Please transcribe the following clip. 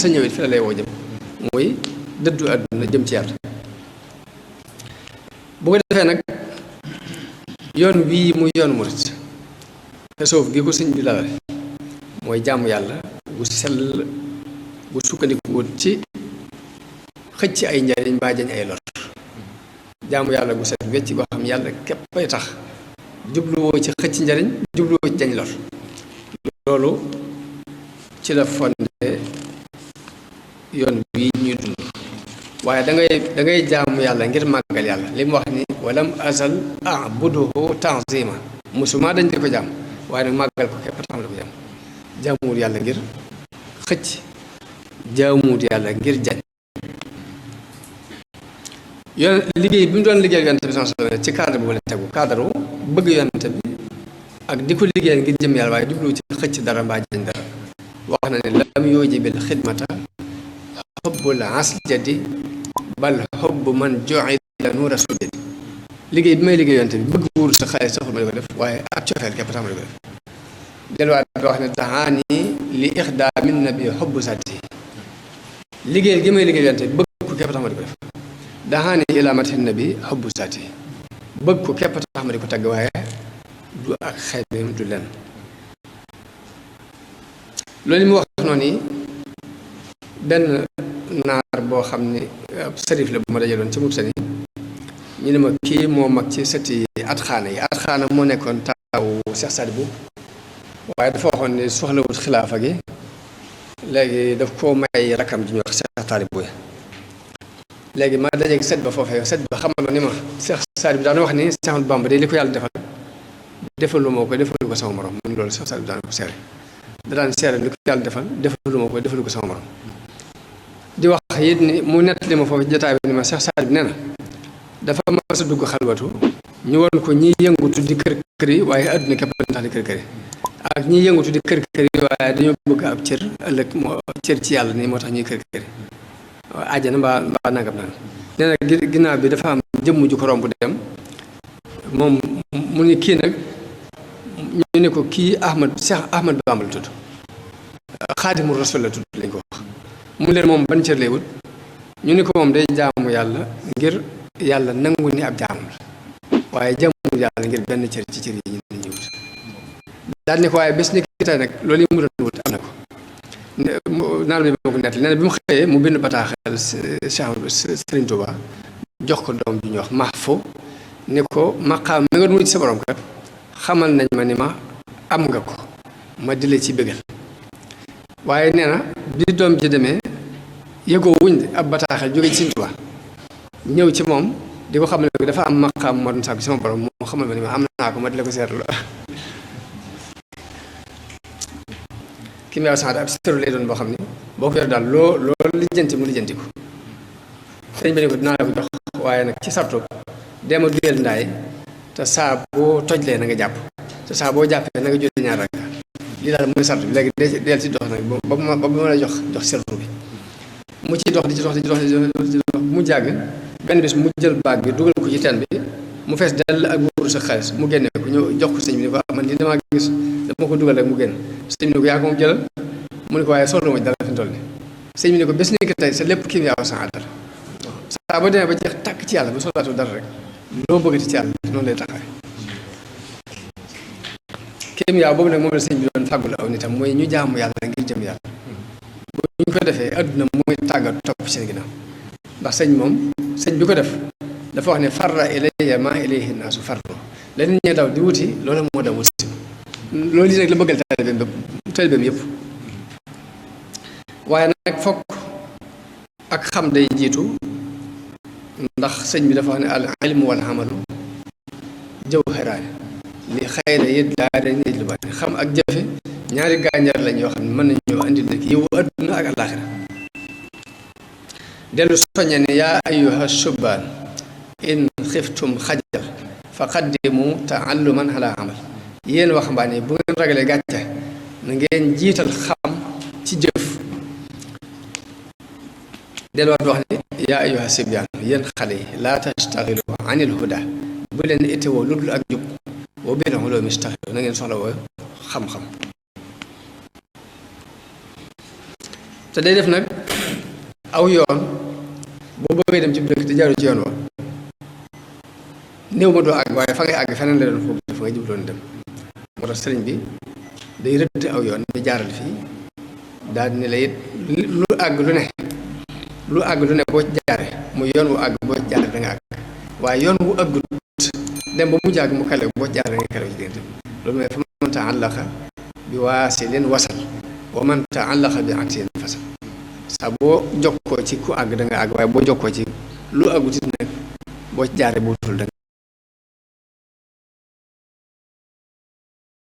sa ñëwit fi la lay woo jëm muy dëddu àdduna jëm ci yàlla. bu ko defee nag yoon wii muy yoonu murit tasawuf gi ko sëñ bi lalal mooy jaamu yàlla gu sell gu sukkandiku wut ci xëcc ay njariñ mbaa jañ ay lor jaamu yàlla gu set wecc goo xam yàlla képp ay tax jubluwoo ci xëcc njariñ jubluwoo ci jañ lor loolu ci la fondé yoon bii ñuy dund waaye da ngay jaamu yàlla ngir màggal yàlla li mu wax ni walam azal abuduhu tanzima musuma dañ di ko jaam waaye nag màggal ko képp tax na ko jaam jaamuwul yàlla ngir xëcc jaamuwul yàlla ngir jañ yoon liggéey bi mu doon liggéey yonent bi sallallahu alayhi wasallam ci cadre bu la tegu cadre bëgg yonent bi ak di ko liggéeyal ngir jëm yàlla waaye jublu ci xëcc dara mbaa jañ dara wax na ne lam yujibil xidmata xubbul asjadi bal xubb man joxila nuura sujadi liggéey bi may liggéey yonent bi bëgg wóor sa xaalis saxul ma di ko def waaye ak cofeel képp tax ma di ko def delluwaat bi wax ne taxaani li ixdaamin nabi xubbu sati liggéey gi may liggéey yonent bi bëgg ko képp tax ma di ko def daxaani ilaa matin nabi xubbu sati bëgg ko képp tax ma di ko tagg waaye du ak xeebim du len loolu mu wax noonu yi benn naar boo xam ne ab sërif la bu ma dajaloon ci Mauritanie ñu ne ma kii moo mag ci sëti at xaana moo nekkoon taawu Cheikh Sadibou waaye dafa waxoon ne soxlawut xilaafa gi léegi daf koo may rakam ji ñu wax Cheikh Sadibou léegi ma dajeeg sët ba foofee sët ba xamal ma ni ma Cheikh Sadibou daan wax ni Cheikh Ahmadou Bamba de li ko yàlla defalu ma ko defalu ko sama morom mun loolu Cheikh Sadibou daan ko seere da daan seere li ko yàlla defalu ma ko defalu ko sama morom di wax it ni mu nettali ma foofu jotaay bi ni ma Cheikh Sadibou nee na dafa mas a dugg xalwatu ñu won ko ñi yëngutu di kër kër yi waaye àdduna képp lañ tax di kër kër yi ak ñi yëngutu di kër kër yi waaye dañoo bëgg ab cër ëllëg moo cër ci yàlla nii moo tax ñuy kër kër yi waaye àjjana mbaa nangam naan nee na ginnaaw bi dafa am jëmm ju ko romb dem moom mu ni kii nag ñu ne ko kii Cheikh Ahmad Bamba la tudd Xaadimu Rasul la tudd lañ ko wax mu leen moom ban cër lay wut ñu ni ko moom day jaamu yàlla ngir yàlla nangu ni ab jaamam la waaye jaamul yàlla ngir benn cër ci cër yi ñu ne ñu wut daal ni ko waaye bés ni ki tey nag loolu yi mu doon wut am na ko naan bi moo ko nettali nee na bi mu xëyee mu bind bataaxal Serigne Touba jox ko doom bi ñuy wax Mahfou ni ko maqaam mi nga doon wut ci sa borom kat xamal nañ ma ni ma am nga ko ma di la ci bëggal waaye nee na bi doom ji demee yëgoo wuñ de ab bataaxal jóge ci Sëriñ Tuubaa ñëw ci moom di ko xamal ne dafa am maqaam moo doon sàkku sama borom moo xamal ma ni ma am naa ko ma di la ko seetlu ki mu sant ab seetlu lay doon boo xam ne boo ko yor daal loolu lijjanti mu lijjanti ko sëñ bi ne ko dinaa la ko jox waaye nag ci sartu deema duyal ndaay te saa boo tojlee na nga jàpp te saa boo jàppee na nga julli ñaar rakka lii daal mooy sartu bi léegi del ci dox nag ba ma la jox sertu bi mu ci dox di ci dox mu jàgg benn bis mu jël baag bi dugal ko ci teen bi mu fees dell ak wóoru sa xaalis mu génne ko ñëw jox ko sëñ bi ni ko man lii damaa gis dama ko dugal rek mu génn sëñ bi ni ko yaa ko moom jëlal mu ne ko waaye soxla ma dara fi mu toll nii sëñ bi ni ko bés ni ko tey sa lépp kii yaa sa àddal saa boo demee ba jeex tàkk ci yàlla ba soxlaatu dara rek loo bëggati ci yàlla noonu lay taxawee kéem yaa boobu nag moom la sëñ bi doon fàggul aw nitam mooy ñu jaamu yàlla ngir jëm yàlla bu ñu ko defee adduna mooy tàggat topp seen ginnaaw ndax sëñ bi ko def dafa wax ne farra ilayya ma ilayhi naasu farru leneen ñee daw di wuti loolu moo daw wuti loolu yi nag la bëggal taalibeem yëpp waaye nag fokk ak xam day jiitu ndax sëñ bi dafa wax ne al ilmu wal amalu jawharaani li xayra yit daara nit lu bari xam ak jëfe ñaari gànjar lañ yoo xam ne mën nañoo indi nag yiwu adduna ak àllaaxira dellu soññe ne yaa ayyuha shubaan in xiftum xajal fa qaddimu taalluman ala amal yéen waxambaane bu ngeen ragalee gàcce na ngeen jiital xam ci jëf delluwaat wax ne yaa ayyuha sibyaan yéen xale yi laa tastaxilu anil huda bu leen itewoo lu dul ak jub boo bii loolu mistaxilu na ngeen soxla woo xam-xam te day def nag aw yoon boo bëggee dem ci dëkk te jaaru ci yoon wa néew ma doo àgg waaye fa ngay àgg feneen la doon foofu dafa nga jubloon dem moo tax sëriñ bi day rëdd aw yoon di jaaral fii daal di ne la it lu àgg lu ne boo ci jaare mu yoon wu àgg boo ci jaare da nga àgg waaye yoon wu àggut dem ba mu jàgg mu kale boo ci jaare da nga kale ci diggante loolu mooy fa man ta'allaqa bi waasilin wasal wa man ta'allaqa bi atin fasal saa boo jokkoo ci ku àgg da nga àgg waaye boo jokkoo ci lu àggut it nag boo ci jaare boo tul da